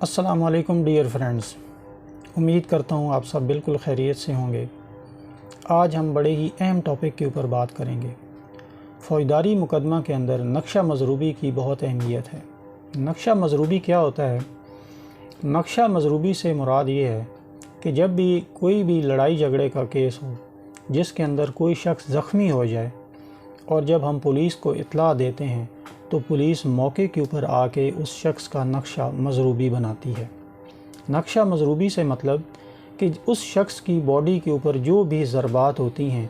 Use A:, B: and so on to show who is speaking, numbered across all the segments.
A: السلام علیکم dear friends, امید کرتا ہوں آپ سب بالکل خیریت سے ہوں گے۔ آج ہم بڑے ہی اہم ٹاپک کے اوپر بات کریں گے۔ فوجداری مقدمہ کے اندر نقشہ مضروبی کی بہت اہمیت ہے۔ نقشہ مضروبی کیا ہوتا ہے؟ نقشہ مضروبی سے مراد یہ ہے کہ جب بھی کوئی بھی لڑائی جھگڑے کا کیس ہو جس کے اندر کوئی شخص زخمی ہو جائے اور جب ہم پولیس کو اطلاع دیتے ہیں تو پولیس موقع کے اوپر آ کے اس شخص کا نقشہ مضروبی بناتی ہے۔ نقشہ مضروبی سے مطلب کہ اس شخص کی باڈی کے اوپر جو بھی ضربات ہوتی ہیں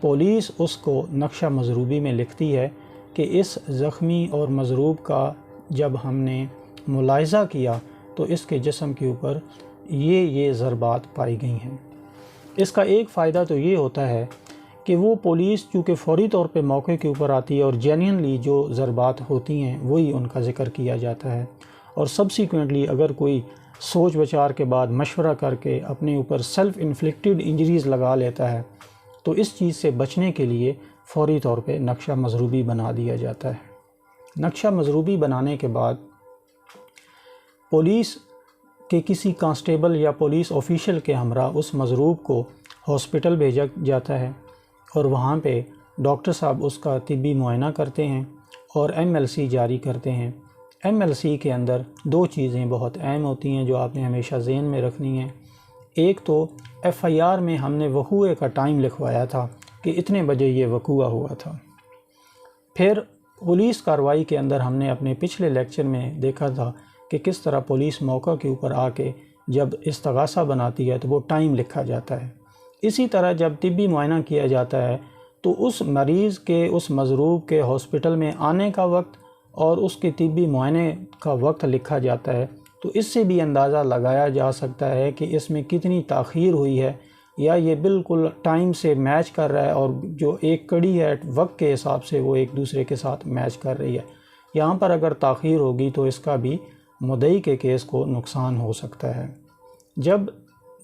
A: پولیس اس کو نقشہ مضروبی میں لکھتی ہے کہ اس زخمی اور مضروب کا جب ہم نے ملاحظہ کیا تو اس کے جسم کے اوپر یہ ضربات پائی گئی ہیں۔ اس کا ایک فائدہ تو یہ ہوتا ہے کہ وہ پولیس چونکہ فوری طور پہ موقع کے اوپر آتی ہے اور جینوئنلی جو ضربات ہوتی ہیں وہی ان کا ذکر کیا جاتا ہے، اور سبسیکوینٹلی اگر کوئی سوچ بچار کے بعد مشورہ کر کے اپنے اوپر سیلف انفلکٹڈ انجریز لگا لیتا ہے تو اس چیز سے بچنے کے لیے فوری طور پہ نقشہ مضروبی بنا دیا جاتا ہے۔ نقشہ مضروبی بنانے کے بعد پولیس کے کسی کانسٹیبل یا پولیس آفیشل کے ہمراہ اس مضروب کو ہاسپٹل بھیجا جاتا ہے اور وہاں پہ ڈاکٹر صاحب اس کا طبی معائنہ کرتے ہیں اور MLC جاری کرتے ہیں۔ MLC کے اندر دو چیزیں بہت اہم ہوتی ہیں جو آپ نے ہمیشہ ذہن میں رکھنی ہیں۔ ایک تو FIR میں ہم نے وقوعے کا ٹائم لکھوایا تھا کہ اتنے بجے یہ وقوعہ ہوا تھا۔ پھر پولیس کارروائی کے اندر ہم نے اپنے پچھلے لیکچر میں دیکھا تھا کہ کس طرح پولیس موقع کے اوپر آ کے جب استغاثہ بناتی ہے تو وہ ٹائم لکھا جاتا ہے۔ اسی طرح جب طبی معائنہ کیا جاتا ہے تو اس مریض کے اس مضروب کے ہاسپٹل میں آنے کا وقت اور اس کے طبی معائنے کا وقت لکھا جاتا ہے، تو اس سے بھی اندازہ لگایا جا سکتا ہے کہ اس میں کتنی تاخیر ہوئی ہے یا یہ بالکل ٹائم سے میچ کر رہا ہے اور جو ایک کڑی ہے وقت کے حساب سے وہ ایک دوسرے کے ساتھ میچ کر رہی ہے۔ یہاں پر اگر تاخیر ہوگی تو اس کا بھی مدعی کے کیس کو نقصان ہو سکتا ہے۔ جب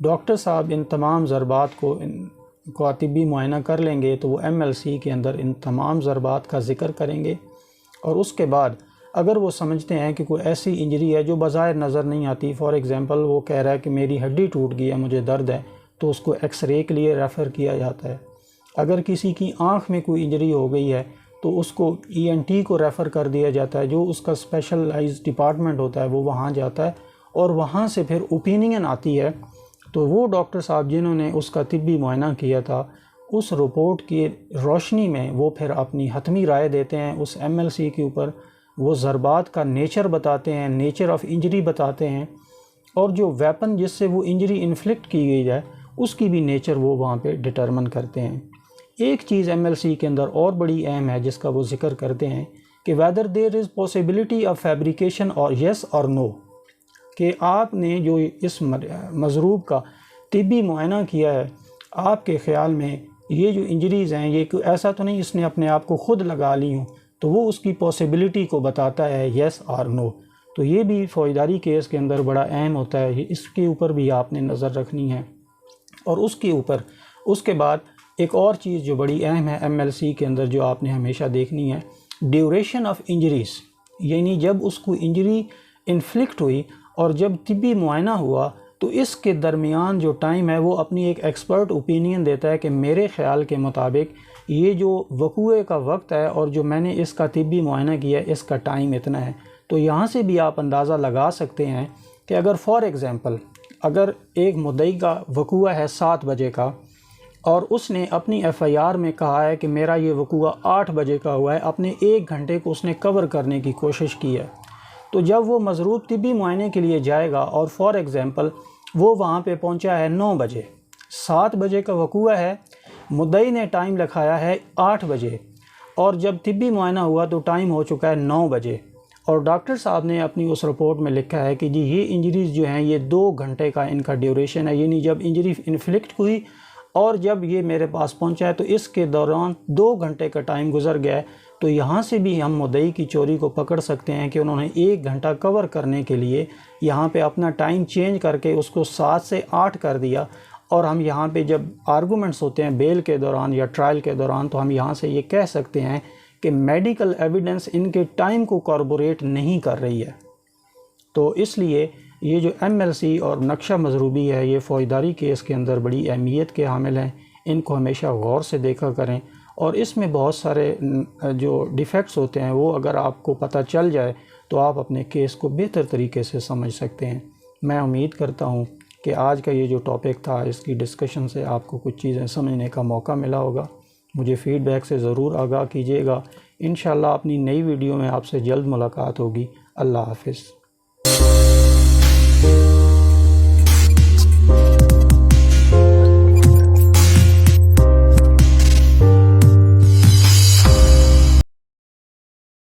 A: ڈاکٹر صاحب ان تمام ضربات کو طبی معائنہ کر لیں گے تو وہ MLC کے اندر ان تمام ضربات کا ذکر کریں گے، اور اس کے بعد اگر وہ سمجھتے ہیں کہ کوئی ایسی انجری ہے جو بظاہر نظر نہیں آتی، فار ایگزامپل وہ کہہ رہا ہے کہ میری ہڈی ٹوٹ گئی ہے، مجھے درد ہے، تو اس کو ایکس رے کے لیے ریفر کیا جاتا ہے۔ اگر کسی کی آنکھ میں کوئی انجری ہو گئی ہے تو اس کو ENT کو ریفر کر دیا جاتا ہے، جو اس کا اسپیشلائز ڈپارٹمنٹ ہوتا ہے وہ وہاں جاتا ہے، اور وہاں سے پھر اوپینین آتی ہے تو وہ ڈاکٹر صاحب جنہوں نے اس کا طبی معائنہ کیا تھا اس رپورٹ کی روشنی میں وہ پھر اپنی حتمی رائے دیتے ہیں اس MLC کے اوپر۔ وہ ضربات کا نیچر بتاتے ہیں، نیچر آف انجری بتاتے ہیں، اور جو ویپن جس سے وہ انجری انفلکٹ کی گئی ہے اس کی بھی نیچر وہ وہاں پہ ڈٹرمن کرتے ہیں۔ ایک چیز MLC کے اندر اور بڑی اہم ہے جس کا وہ ذکر کرتے ہیں کہ whether there is possibility of fabrication or yes or no، کہ آپ نے جو اس مضروب کا طبی معائنہ کیا ہے آپ کے خیال میں یہ جو انجریز ہیں یہ ایسا تو نہیں اس نے اپنے آپ کو خود لگا لی ہوں، تو وہ اس کی پاسبلٹی کو بتاتا ہے یس اور نو۔ تو یہ بھی فوجداری کیس کے اندر بڑا اہم ہوتا ہے، اس کے اوپر بھی آپ نے نظر رکھنی ہے۔ اور اس کے بعد ایک اور چیز جو بڑی اہم ہے MLC کے اندر جو آپ نے ہمیشہ دیکھنی ہے، ڈیوریشن آف انجریز، یعنی جب اس کو انجری انفلکٹ ہوئی اور جب طبی معائنہ ہوا تو اس کے درمیان جو ٹائم ہے وہ اپنی ایک ایکسپرٹ اوپینین دیتا ہے کہ میرے خیال کے مطابق یہ جو وقوعے کا وقت ہے اور جو میں نے اس کا طبی معائنہ کیا ہے اس کا ٹائم اتنا ہے۔ تو یہاں سے بھی آپ اندازہ لگا سکتے ہیں کہ اگر فار ایگزامپل اگر ایک مدعی کا وقوعہ ہے 7 بجے کا اور اس نے اپنی FIR میں کہا ہے کہ میرا یہ وقوعہ 8 بجے کا ہوا ہے، اپنے 1 گھنٹے کو اس نے کور کرنے کی کوشش کی ہے، تو جب وہ مضروب طبی معائنے کے لیے جائے گا اور فار ایگزامپل وہ وہاں پہ پہنچا ہے 9 بجے، 7 بجے کا وقوعہ ہے، مدعی نے ٹائم لکھایا ہے 8 بجے، اور جب طبی معائنہ ہوا تو ٹائم ہو چکا ہے 9 بجے، اور ڈاکٹر صاحب نے اپنی اس رپورٹ میں لکھا ہے کہ جی یہ انجریز جو ہیں یہ 2 گھنٹے کا ان کا ڈیوریشن ہے، یعنی جب انجری انفلکٹ ہوئی اور جب یہ میرے پاس پہنچا ہے تو اس کے دوران 2 گھنٹے کا ٹائم گزر گیا ہے، تو یہاں سے بھی ہم مدعی کی چوری کو پکڑ سکتے ہیں کہ انہوں نے 1 گھنٹہ کور کرنے کے لیے یہاں پہ اپنا ٹائم چینج کر کے اس کو 7 سے 8 کر دیا، اور ہم یہاں پہ جب آرگومنٹس ہوتے ہیں بیل کے دوران یا ٹرائل کے دوران تو ہم یہاں سے یہ کہہ سکتے ہیں کہ میڈیکل ایویڈنس ان کے ٹائم کو کاربوریٹ نہیں کر رہی ہے۔ تو اس لیے یہ جو MLC اور نقشہ مضروبی ہے یہ فوجداری کیس کے اندر بڑی اہمیت کے حامل ہیں، ان کو ہمیشہ غور سے دیکھا کریں، اور اس میں بہت سارے جو ڈیفیکٹس ہوتے ہیں وہ اگر آپ کو پتہ چل جائے تو آپ اپنے کیس کو بہتر طریقے سے سمجھ سکتے ہیں۔ میں امید کرتا ہوں کہ آج کا یہ جو ٹاپک تھا اس کی ڈسکشن سے آپ کو کچھ چیزیں سمجھنے کا موقع ملا ہوگا۔ مجھے فیڈ بیک سے ضرور آگاہ کیجیے گا۔ انشاءاللہ اپنی نئی ویڈیو میں آپ سے جلد ملاقات ہوگی۔ اللہ حافظ۔